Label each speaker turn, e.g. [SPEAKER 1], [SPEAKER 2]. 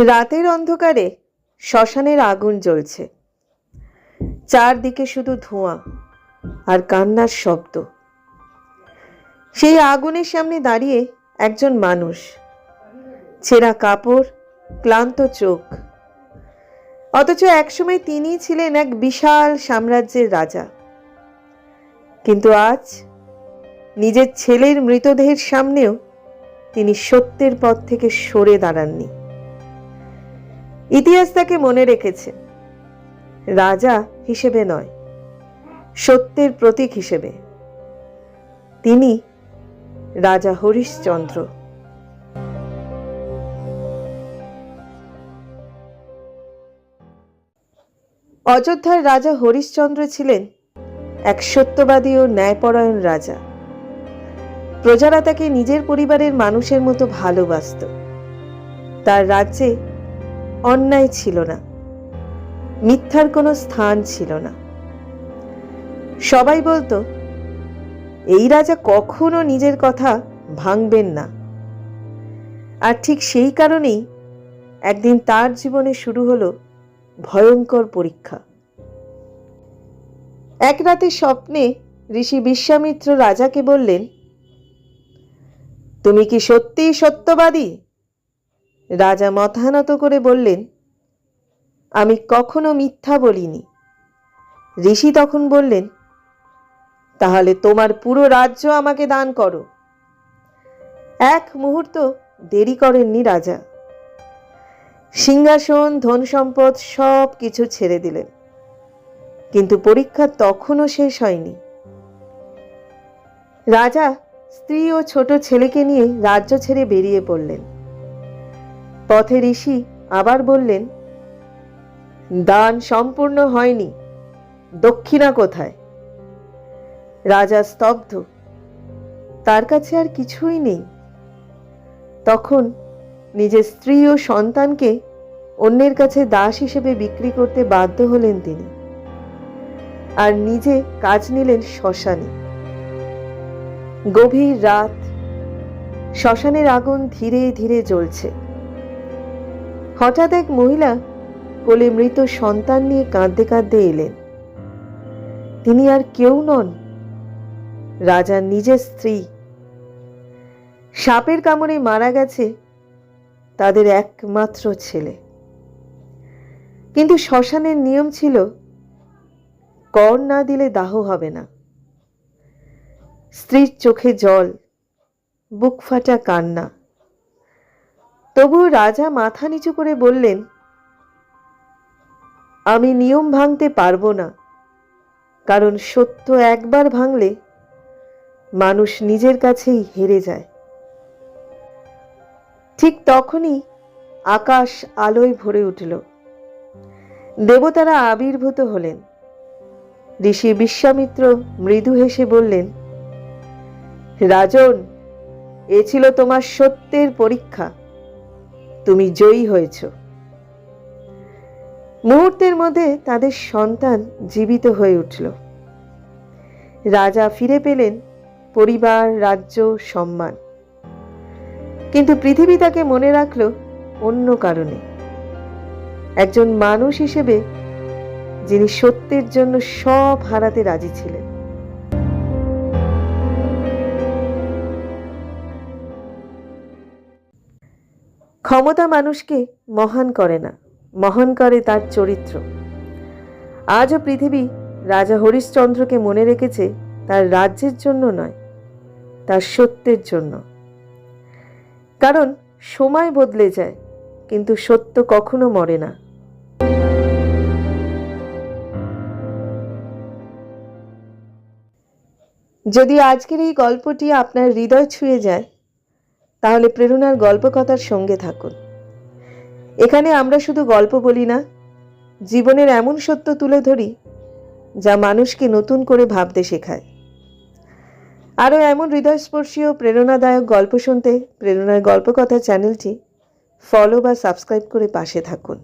[SPEAKER 1] রাতের অন্ধকারে শ্মশানের আগুন জ্বলছে। চারদিকে শুধু ধোঁয়া আর কান্নার শব্দ। সেই আগুনের সামনে দাঁড়িয়ে একজন মানুষ, ছেঁড়া কাপড়, ক্লান্ত চোখ। অথচ একসময় তিনিই ছিলেন এক বিশাল সাম্রাজ্যের রাজা। কিন্তু আজ নিজের ছেলের মৃতদেহের সামনেও তিনি সত্যের পথ থেকে সরে দাঁড়াননি। ইতিহাস তাকে মনে রেখেছে, রাজা হিসেবে নয়, সত্যের প্রতীক হিসেবে। তিনি রাজা হরিশ্চন্দ্র। অযোধ্যার রাজা হরিশ্চন্দ্র ছিলেন এক সত্যবাদী ও ন্যায়পরায়ণ রাজা। প্রজারা তাকে নিজের পরিবারের মানুষের মতো ভালোবাসত। তার রাজ্যে অন্যায় ছিল না, মিথ্যার কোনো স্থান ছিল না। সবাই বলতো, এই রাজা কখনো নিজের কথা ভাঙবেন না। আর ঠিক সেই কারণেই একদিন তার জীবনে শুরু হলো ভয়ঙ্কর পরীক্ষা। এক রাতে স্বপ্নে ঋষি বিশ্বামিত্র রাজাকে বললেন, তুমি কি সত্যিই সত্যবাদী? রাজা মাথা নত করে বললেন, আমি কখনো মিথ্যা বলিনি। ঋষি তখন বললেন, তাহলে তোমার পুরো রাজ্য আমাকে দান করো। এক মুহূর্ত দেরি করেননি রাজা। সিংহাসন, ধন সম্পদ সব কিছু ছেড়ে দিলেন। কিন্তু পরীক্ষা তখনও শেষ হয়নি। রাজা স্ত্রী ও ছোট ছেলেকে নিয়ে রাজ্য ছেড়ে বেরিয়ে পড়লেন। পথে ঋষি আবার বললেন, দান সম্পূর্ণ হয়নি, দক্ষিণা কোথায়? রাজা স্তব্ধ, তার কাছে আর কিছুই নেই। তখন নিজের স্ত্রী ও সন্তানকে অন্যের কাছে দাস হিসেবে বিক্রি করতে বাধ্য হলেন তিনি, আর নিজে কাজ নিলেন শ্মশানে। গভীর রাত, শ্মশানের আগুন ধীরে ধীরে জ্বলছে। হঠাৎ এক মহিলা কোলে মৃত সন্তান নিয়ে কাঁদতে কাঁদতে এলেন। তিনি আর কেউ নন, রাজার নিজের স্ত্রী। সাপের কামড়ে মারা গেছে তাদের একমাত্র ছেলে। কিন্তু শ্মশানের নিয়ম ছিল, কর না দিলে দাহ হবে না। স্ত্রীর চোখে জল, বুক ফাটা কান্না। তবুও রাজা মাথা নিচু করে বললেন, আমি নিয়ম ভাঙতে পারবো না, কারণ সত্য একবার ভাঙলে মানুষ নিজের কাছেই হেরে যায়। ঠিক তখনই আকাশ আলোয় ভরে উঠল। দেবতারা আবির্ভূত হলেন। ঋষি বিশ্বামিত্র মৃদু হেসে বললেন, রাজন, এ ছিল তোমার সত্যের পরীক্ষা। তুমি জয়ী হয়েছ। মুহূর্তের মধ্যে তাদের সন্তান জীবিত হয়ে উঠল। রাজা ফিরে পেলেন পরিবার, রাজ্য, সম্মান। কিন্তু পৃথিবী তাকে মনে রাখল অন্য কারণে, একজন মানুষ হিসেবে যিনি সত্যের জন্য সব হারাতে রাজি ছিলেন। ক্ষমতা মানুষকে মহান করে না, মহান করে তার চরিত্র। আজও পৃথিবী রাজা হরিশ্চন্দ্রকে মনে রেখেছে তার রাজ্যের জন্য নয়, তার সত্যের জন্য। কারণ সময় বদলে যায়, কিন্তু সত্য কখনো মরে না। যদি আজকের এই গল্পটি আপনার হৃদয় ছুঁয়ে যায়, তাহলে প্রেরণার গল্পকথার সঙ্গে থাকুন। এখানে আমরা শুধু গল্প বলি না, জীবনের এমন সত্য তুলে ধরি যা মানুষকে নতুন করে ভাবতে শেখায়। আরও এমন হৃদয়স্পর্শী ও প্রেরণাদায়ক গল্প শুনতে প্রেরণার গল্পকথা চ্যানেলটি ফলো বা সাবস্ক্রাইব করে পাশে থাকুন।